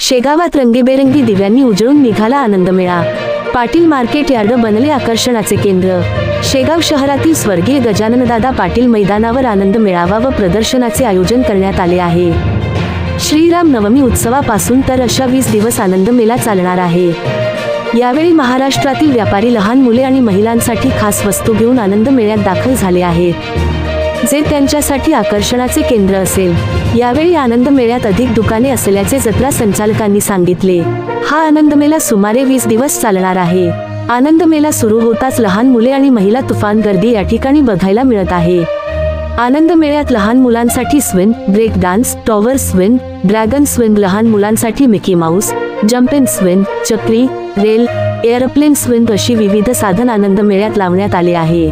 शेगावात रंगीबेरंगी दिव्यांनी उजळून निघाला आनंदमेळा। पाटील मार्केट यार्ड बनले आकर्षणाचे केंद्र। शेगाव शहरातील स्वर्गीय गजाननदादा पाटील मैदानावर आनंद मेळावा व प्रदर्शनाचे आयोजन करण्यात आले आहे। श्रीराम नवमी उत्सवापासून तर अशा 20 दिवस आनंद मेळा चालणार आहे। यावेळी महाराष्ट्रातील व्यापारी लहान मुले आणि महिलांसाठी खास वस्तू घेऊन आनंद मेळ्यात दाखल झाले आहेत, जे त्यांच्यासाठी आकर्षणाचे केंद्र असेल। यावेळी आनंद मेळ्यात अधिक दुकाने असल्याचे जत्रा संचालकांनी सांगितले। हा आनंद मेळा सुमारे 20 दिवस चालणार आहे। आनंद मेळा सुरू होताच लहान मुले आणि महिला तुफान गर्दी या ठिकाणी बघायला मिळत आहे। आनंद मेळ्यात लहान मुलांसाठी swing, break dance, tower swing, dragon swing, लहान मुलांसाठी मिकी माऊस, जम्पिंग स्विंग, चक्री, रेल, एअरप्लेन स्विंग अशी विविध साधन आनंद मेळ्यात लावण्यात आले आहे।